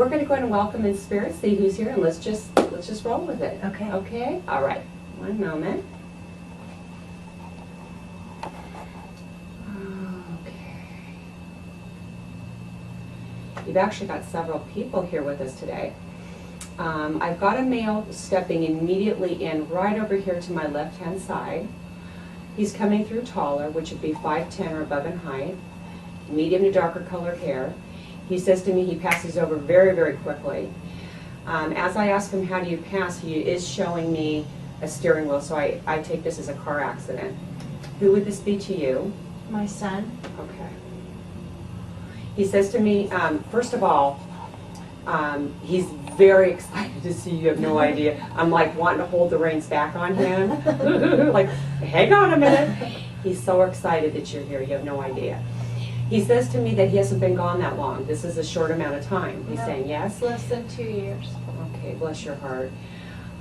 we're going to go ahead and welcome in spirit, see who's here, and let's just roll with it. Okay. Okay? All right. One moment. Okay. You've actually got several people here with us today. I've got a male stepping immediately in right over here to my left-hand side. He's coming through taller, which would be 5'10" or above in height, medium to darker colored hair. He says to me he passes over very, very quickly. As I ask him, how do you pass, he is showing me a steering wheel, so I take this as a car accident. Who would this be to you? My son. Okay. He says to me, first of all, he's very excited to see you. You have no idea. I'm like wanting to hold the reins back on him. Like, hang on a minute. He's so excited that you're here. You have no idea. He says to me that he hasn't been gone that long. This is a short amount of time. He's saying yes? Less than 2 years. Okay, bless your heart.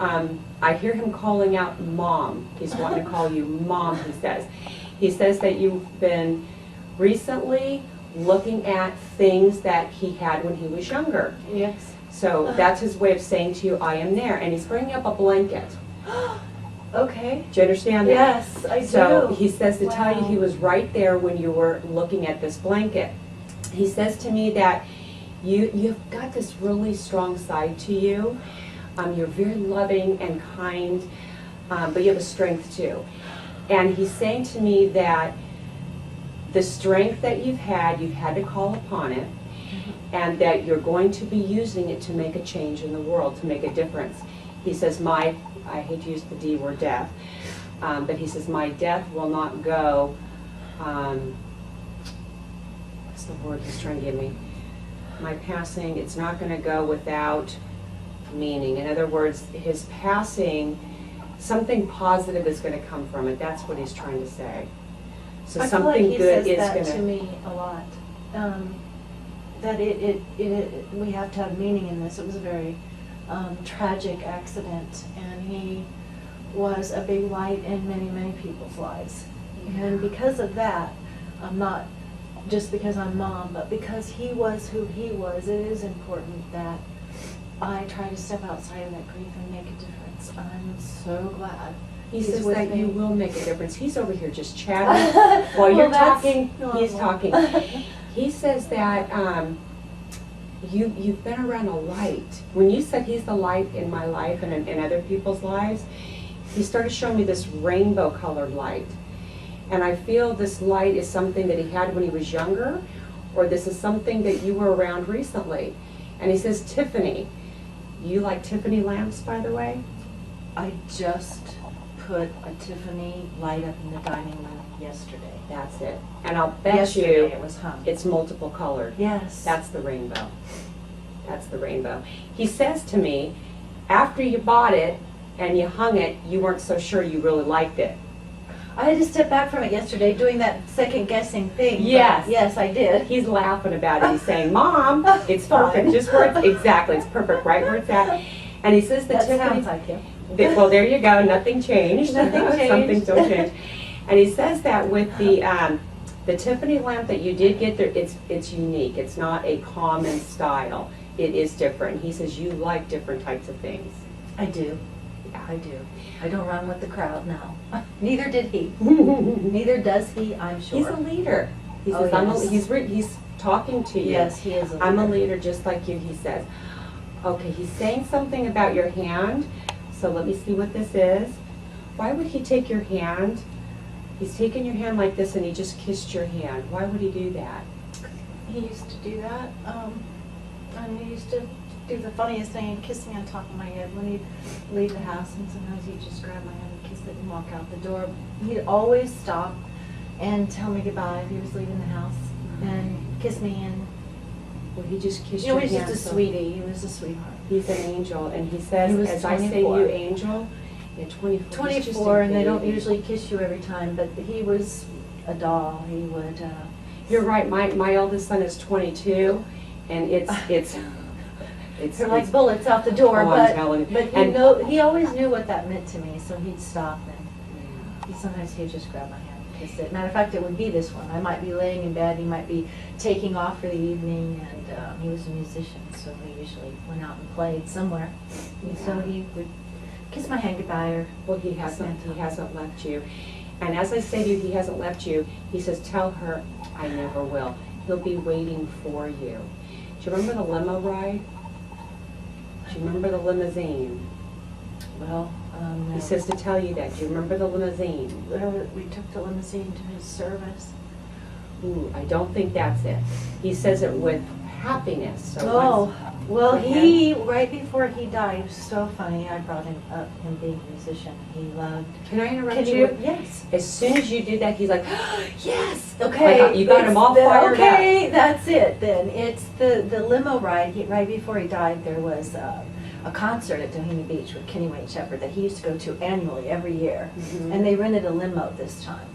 I hear him calling out Mom. He's wanting to call you Mom, he says. He says that you've been recently looking at things that he had when he was younger. Yes. So that's his way of saying to you, I am there. And he's bringing up a blanket. Okay. Do you understand that? Yes, I do. So he says to tell you he was right there when you were looking at this blanket. He says to me that you've got this really strong side to you. You're very loving and kind, but you have a strength too. And he's saying to me that the strength that you've had to call upon it, and that you're going to be using it to make a change in the world, to make a difference. He says, I hate to use the D word, death, but he says, my death will not go, what's the word he's trying to give me? My passing, it's not going to go without meaning. In other words, his passing, something positive is going to come from it. That's what he's trying to say. So I feel something like good he is says going that to me a lot. That we have to have meaning in this. It was a very tragic accident, and he was a big light in many, many people's lives. And because of that, I'm not just because I'm Mom, but because he was who he was, it is important that I try to step outside of that grief and make a difference. I'm so glad. He He's says with that me. you will make a difference. He's over here just chatting. While you're talking, he's talking. He says that you've been around a light. When you said he's the light in my life and in other people's lives, he started showing me this rainbow colored light. And I feel this light is something that he had when he was younger, or this is something that you were around recently. And he says, Tiffany, you like Tiffany lamps, by the way? I just put a Tiffany light up in the dining room yesterday. That's it. And I'll bet Yesterday you it was hung. it's multiple colored. Yes. That's the rainbow. That's the rainbow. He says to me, after you bought it and you hung it, you weren't so sure you really liked it. I had to step back from it yesterday doing that second guessing thing. Yes. Yes, I did. He's laughing about it. He's saying, Mom, it's perfect. Just where it's, exactly, it's perfect right where it's at. And he says that That Tiffany, sounds like him. well, there you go. Nothing changed. Nothing changed. Something still changed. And he says that with the Tiffany lamp that you did get there, it's unique. It's not a common style. It is different. He says you like different types of things. I do. Yeah. I do. I don't run with the crowd now. Neither did he. Neither does he, I'm sure. He's a leader. He Oh, says, yes. he's talking to you. Yes, he is a leader. I'm a leader just like you, he says. Okay, he's saying something about your hand. So let me see what this is. Why would he take your hand? He's taken your hand like this and he just kissed your hand. Why would he do that? He used to do that. And he used to do the funniest thing and kiss me on top of my head when he'd leave the house, and sometimes he'd just grab my hand and kiss it and walk out the door. He'd always stop and tell me goodbye if he was leaving the house and kiss me, and Well, he just kissed he your was hand. just a so sweetie. He was a sweetheart. He's an angel, and he says, He was as I say to 24. you, angel, yeah, 24. He's just a 24, and they don't baby. usually kiss you every time, but he was a doll. He would. You're right. My eldest son is 22, and it's They're like bullets out the door, Oh, I'm telling you. but And- he always knew what that meant to me, so he'd stop and he sometimes he'd just grab my hand. kiss it. Matter of fact, it would be this one. I might be laying in bed, he might be taking off for the evening, and he was a musician, so he usually went out and played somewhere. And so he would kiss my hand goodbye, or Well, he hasn't left you. And as I say to you, he hasn't left you. He says, tell her, I never will. He'll be waiting for you. Do you remember the limo ride? Do you remember the limousine? well, He says to tell you that. Do you remember the limousine? we took the limousine to his service. Ooh, I don't think that's it. He says it with happiness. So Oh, well, for he, right before he died, it was so funny, I brought him up, him being a musician, he loved. can I interrupt Can you? Yes. As soon as you did that, he's like, yes. Okay. You got him all fired up. Okay, that's it then. It's the limo ride, right before he died, there was a concert at Doheny Beach with Kenny Wayne Shepherd that he used to go to annually every year. Mhm. And they rented a limo this time.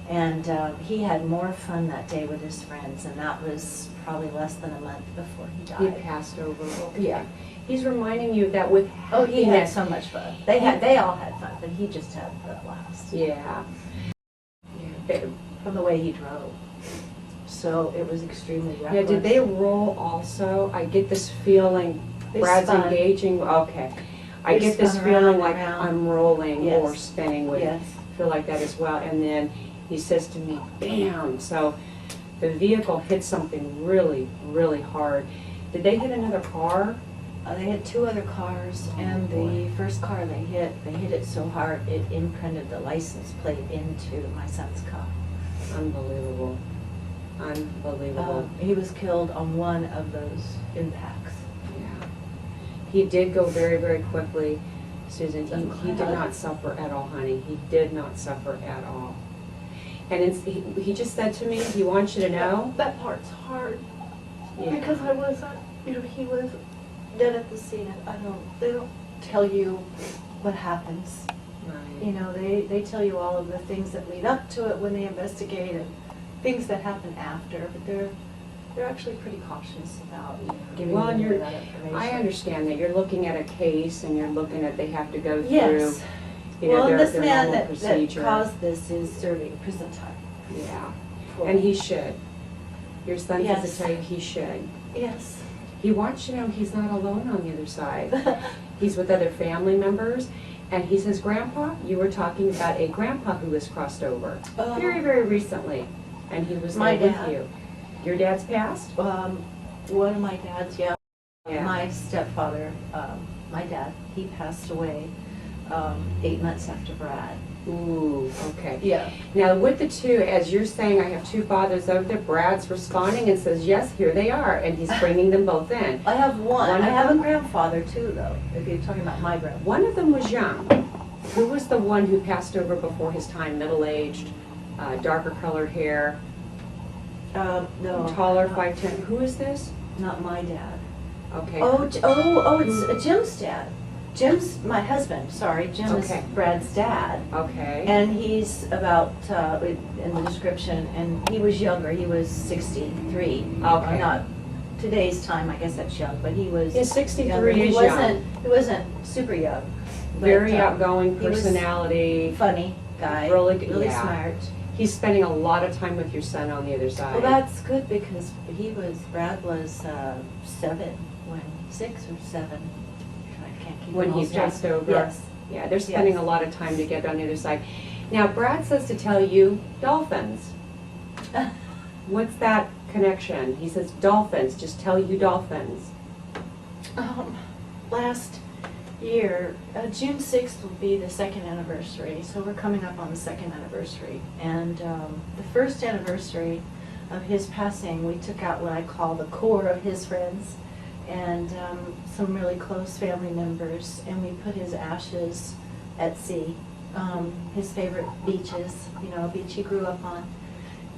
And he had more fun that day with his friends, and that was probably less than a month before he He died. passed over. Okay. Yeah. He's reminding you that with Oh, he had happiness. so much fun. They all had fun, but he just had a blast. Yeah. Yeah. From the way he drove. So it was extremely reckless. Yeah, did they roll also? I get this feeling, They Brad's spun. engaging, okay. I They get this spun feeling around like and around. I'm rolling Yes. or spinning with, Yes. feel like that as well. And then he says to me, bam, so the vehicle hit something really, really hard. Did they hit another car? They had two other cars, and the first car they hit it so hard it imprinted the license plate into my son's car. Unbelievable. Unbelievable. He was killed on one of those impacts. Yeah. He did go very, very quickly, Susan. I'm He did glad. not suffer at all, honey. He did not suffer at all. And he just said to me, he wants you to know. That part's hard Yeah. because I wasn't, he was dead at the scene. They don't tell you what happens. Right. They tell you all of the things that lead up to it when they investigate and things that happen after, but they're actually pretty cautious about giving Well, and you that information. I understand that you're looking at a case and you're looking at, they have to go through, Yes. you know, Well, their this man normal that procedure. caused this is serving prison time. Yeah. for- And he should. Your son has Yes. to tell you he should. Yes. He wants you to know he's not alone on the other side. He's with other family members. And he says, Grandpa, you were talking about a grandpa who was crossed over Oh. very, very recently. And he was My there dad. with you. Your dad's passed? One of my dads, yeah. Yeah. My stepfather, my dad, he passed away 8 months after Brad. Ooh, okay. Yeah. Now with the two, as you're saying, I have two fathers over there, Brad's responding and says, yes, here they are. And he's bringing them both in. I have one. One I of have them? a grandfather too, though, if you're talking about my grandfather. One of them was young. Who was the one who passed over before his time, middle-aged, darker colored hair, No. taller, not- 5'10"? Who is this? Not my dad. Okay. It's Jim's dad. Jim's my husband, sorry. Jim Okay. is Brad's dad. Okay. And he's about, in the description, and he was younger, he was 63. Okay. Not today's time, I guess that's young, but he was. Yeah, 63 younger. is young. He wasn't super young. but, Very outgoing he was personality. Funny guy. Really, Really yeah. smart. He's spending a lot of time with your son on the other side. Well, that's good because Brad was 6 or 7. I can't keep When them all he straight. passed over. Yes. Yeah, they're spending Yes. a lot of time together on the other side. Now, Brad says to tell you dolphins. What's that connection? He says dolphins, just tell you dolphins. Last year, June 6th will be the 2nd anniversary, so we're coming up on the 2nd anniversary. And the first anniversary of his passing, we took out what I call the core of his friends and some really close family members, and we put his ashes at sea, his favorite beaches, a beach he grew up on.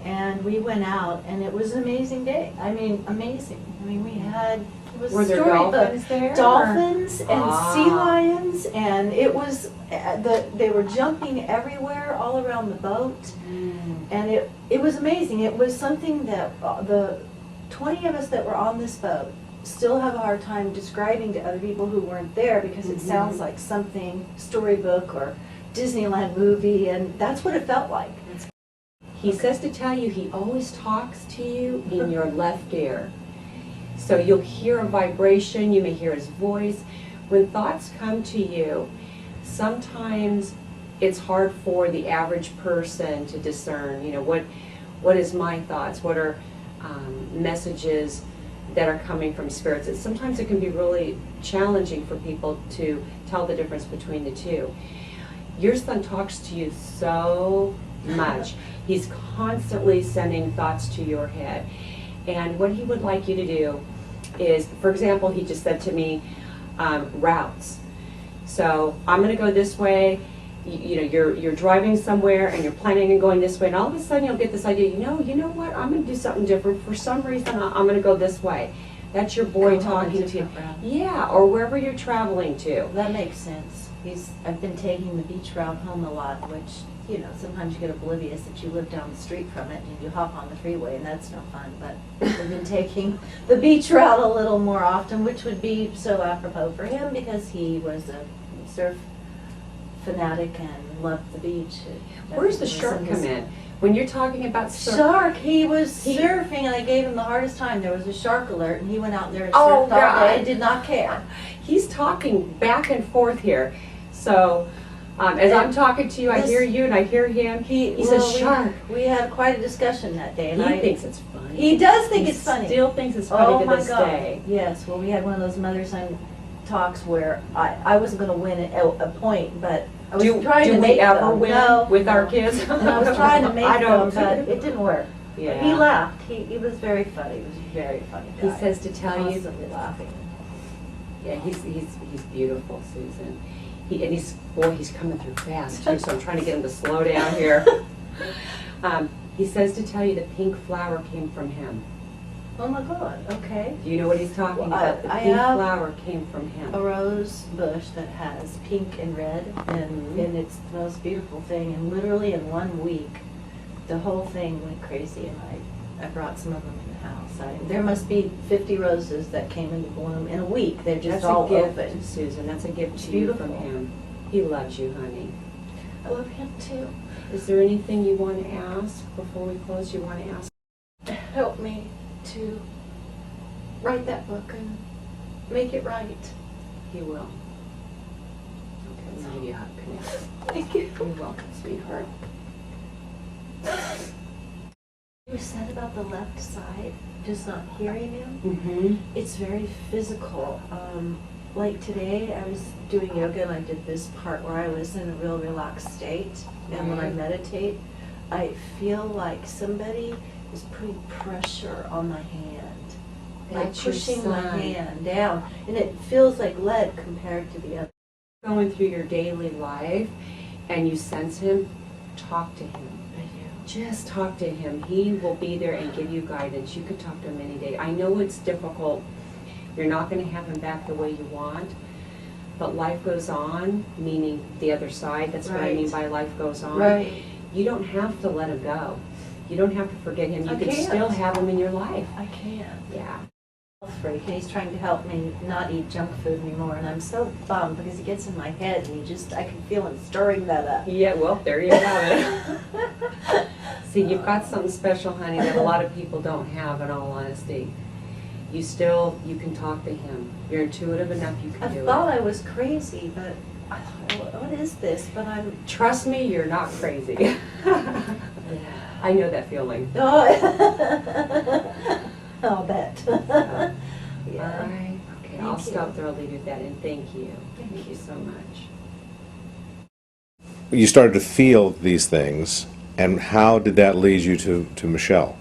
And we went out, and it was an amazing day. I mean, amazing. I mean, we had, it was Were there storybook. dolphins there? Dolphins and Ah. sea lions, and it was, they were jumping everywhere, all around the boat. And it was amazing. It was something that the 20 of us that were on this boat still have a hard time describing to other people who weren't there because it sounds like something storybook or Disneyland movie, and that's what it felt like. He says to tell you he always talks to you in your left ear. So you'll hear a vibration, you may hear his voice. When thoughts come to you, sometimes it's hard for the average person to discern, what is my thoughts, what are messages that are coming from spirits. Sometimes it can be really challenging for people to tell the difference between the two. Your son talks to you so much. He's constantly sending thoughts to your head. And what he would like you to do is, for example, he just said to me, routes. So I'm going to go this way. You're driving somewhere and you're planning on going this way, and all of a sudden you'll get this idea. You know what? I'm going to do something different. For some reason, I'm going to go this way. That's your boy talking to you. Yeah, or wherever you're traveling to. That makes sense. I've been taking the beach route home a lot, which, sometimes you get oblivious that you live down the street from it and you hop on the freeway, and that's no fun. But I've been taking the beach route a little more often, which would be so apropos for him because he was a surf fanatic and loved the beach. Where's the shark come in? When you're talking about shark, he was surfing and I gave him the hardest time. There was a shark alert and he went out there and surfed all day and did not care. He's talking back and forth here. So as I'm talking to you, I hear you and I hear him. He says shark. We had quite a discussion that day. And he thinks it's funny. He does think it's funny. He still thinks it's funny to this day. Yes, well we had one of those mother-son talks where I wasn't going to win a point, but I was trying to make them. Do we ever win with our kids? And I was trying to make them, but it didn't work. Yeah. But he laughed. He was very funny. He was a very funny guy. He says to tell you. Laughing. Yeah, he's beautiful, Susan. He's coming through fast too. So I'm trying to get him to slow down here. He says to tell you the pink flower came from him. Oh my God, okay. Do you know what he's talking about? The pink flower came from him. A rose bush that has pink and red, and it's the most beautiful thing. And literally in 1 week, the whole thing went crazy, and I brought some of them in the house. There must be 50 roses that came into bloom in a week. They're just all open. Susan, that's a gift to you from him. He loves you, honey. I love him too. Is there anything you want to ask before we close? You want to ask? Help me to write that book and make it right. He will. Okay, let's give you a hug. Thank you. You're welcome, sweetheart. You said about the left side, just not hearing him. Mm-hmm. It's very physical. Like today, I was doing yoga and I did this part where I was in a real relaxed state. And when I meditate, I feel like somebody is putting pressure on my hand, like pushing my hand down, and it feels like lead compared to the other. Going through your daily life and you sense him, talk to him. I do. Just talk to him. He will be there and give you guidance. You could talk to him any day. I know it's difficult. You're not going to have him back the way you want, but life goes on, meaning the other side. That's what I mean by life goes on. Right. You don't have to let him go. You don't have to forget him. You can can't. still have him in your life. I can't. Yeah. Freak, and he's trying to help me not eat junk food anymore, and I'm so bummed because he gets in my head and I can feel him stirring that up. Yeah, well, there you have it. See, you've got something special, honey, that a lot of people don't have, in all honesty. You can talk to him. You're intuitive enough, you can do it. I thought I was crazy, but I thought, what is this? But I'm... Trust me, you're not crazy. I know that feeling. Oh, I'll bet. Yeah. Yeah. All right. Okay, I'll stop there. I'll leave you at that. And thank you. Thank you so much. You started to feel these things, and how did that lead you to Michele?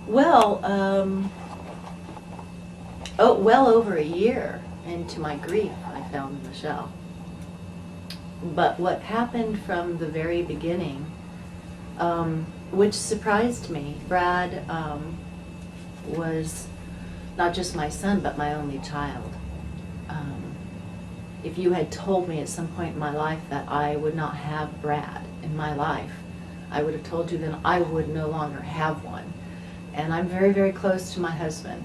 Well, well over a year into my grief, I found Michele. But what happened from the very beginning, which surprised me, Brad was not just my son, but my only child. If you had told me at some point in my life that I would not have Brad in my life, I would have told you then I would no longer have one. And I'm very, very close to my husband.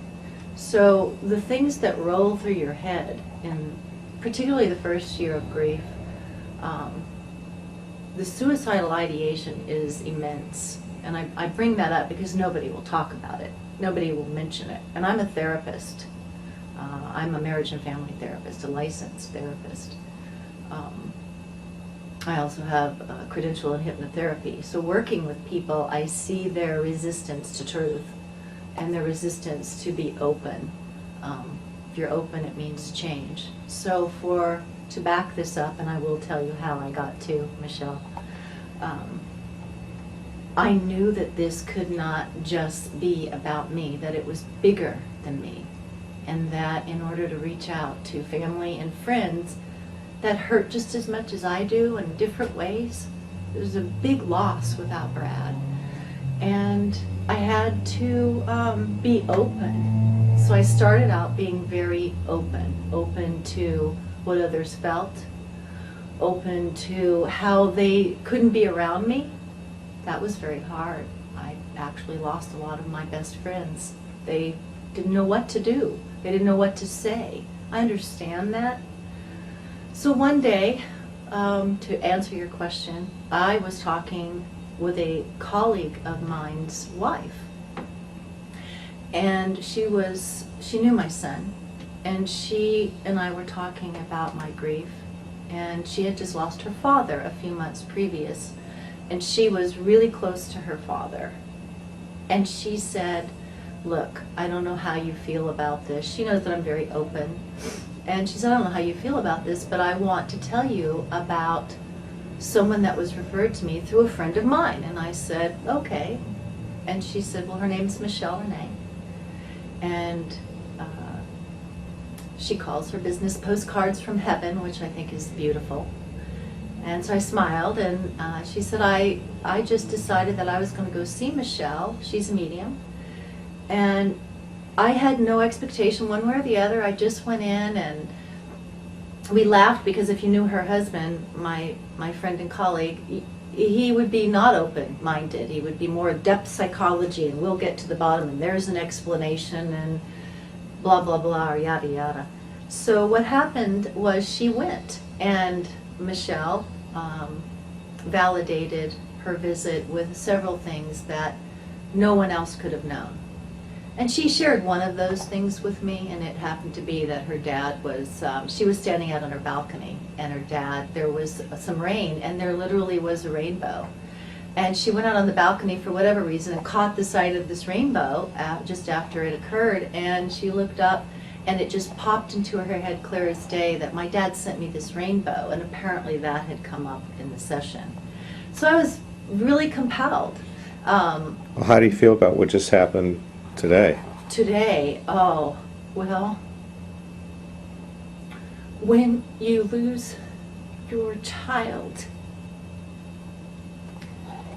So the things that roll through your head, and particularly the first year of grief, the suicidal ideation is immense. And I bring that up because nobody will talk about it. Nobody will mention it. And I'm a therapist. I'm a marriage and family therapist, a licensed therapist. I also have a credential in hypnotherapy. So working with people, I see their resistance to truth and their resistance to be open. If you're open, it means change. So to back this up, and I will tell you how I got to Michele, I knew that this could not just be about me, that it was bigger than me, and that in order to reach out to family and friends that hurt just as much as I do in different ways, it was a big loss without Brad. And I had to be open. So I started out being very open to what others felt, open to how they couldn't be around me. That was very hard. I actually lost a lot of my best friends. They didn't know what to do. They didn't know what to say. I understand that. So one day, to answer your question, I was talking with a colleague of mine's wife. And she knew my son, and she and I were talking about my grief, and she had just lost her father a few months previous, and she was really close to her father. And she said, look, I don't know how you feel about this. She knows that I'm very open. And she said, I don't know how you feel about this, but I want to tell you about someone that was referred to me through a friend of mine. And I said, okay. And she said, well, her name's Michele Renee. And she calls her business Postcards from Heaven, which I think is beautiful. And so I smiled, and she said, I just decided that I was going to go see Michele. She's a medium. And I had no expectation one way or the other. I just went in, and we laughed because if you knew her husband, my friend and colleague, he would be not open-minded. He would be more depth psychology, and we'll get to the bottom, and there's an explanation, and blah, blah, blah, or yada, yada. So what happened was she went, and Michele validated her visit with several things that no one else could have known. And she shared one of those things with me, and it happened to be that her dad was, she was standing out on her balcony, and her dad, there was some rain, and there literally was a rainbow. And she went out on the balcony for whatever reason and caught the sight of this rainbow just after it occurred, and she looked up, and it just popped into her head clear as day that my dad sent me this rainbow, and apparently that had come up in the session. So I was really compelled. Well, how do you feel about what just happened today? Today, oh, well, when you lose your child,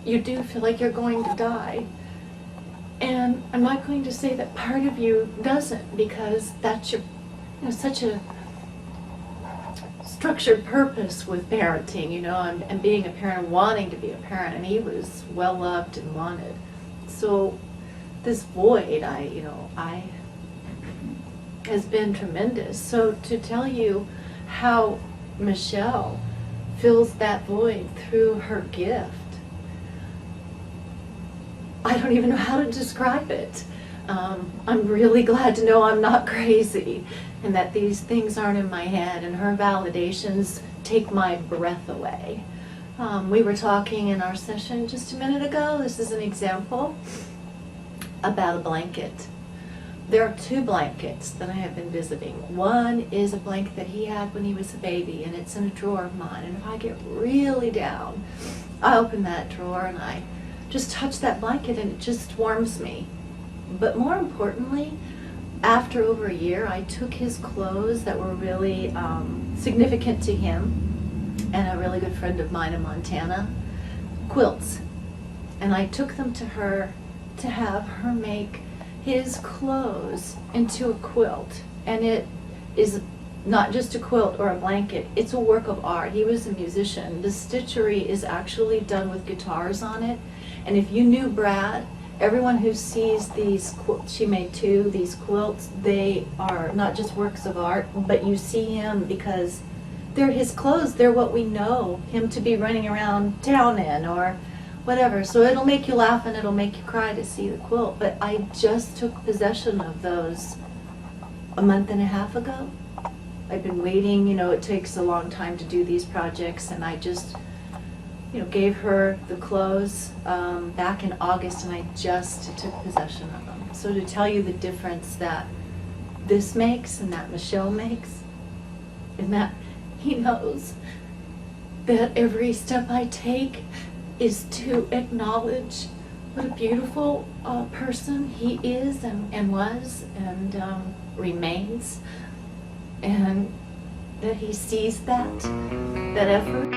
you do feel like you're going to die. And I'm not going to say that part of you doesn't, because that's your, such a structured purpose with parenting, and being a parent, wanting to be a parent, and he was well loved and wanted. So this void, has been tremendous. So to tell you how Michele fills that void through her gift, I don't even know how to describe it. I'm really glad to know I'm not crazy, and that these things aren't in my head, and her validations take my breath away. We were talking in our session just a minute ago, this is an example, about a blanket. There are two blankets that I have been visiting. One is a blanket that he had when he was a baby, and it's in a drawer of mine, and if I get really down, I open that drawer and I just touch that blanket, and it just warms me. But more importantly, after over a year, I took his clothes that were really significant to him, and a really good friend of mine in Montana, quilts, and I took them to her to have her make his clothes into a quilt. And it is not just a quilt or a blanket, it's a work of art. He was a musician. The stitchery is actually done with guitars on it. And if you knew Brad, everyone who sees these quilts, she made these quilts, they are not just works of art, but you see him because they're his clothes. They're what we know him to be running around town in or whatever. So it'll make you laugh and it'll make you cry to see the quilt. But I just took possession of those a month and a half ago. I've been waiting, you know, it takes a long time to do these projects, and I just, you know, gave her the clothes back in August, and I just took possession of them. So to tell you the difference that this makes and that Michele makes, and that he knows that every step I take is to acknowledge what a beautiful person he is and was and remains, and that he sees that effort.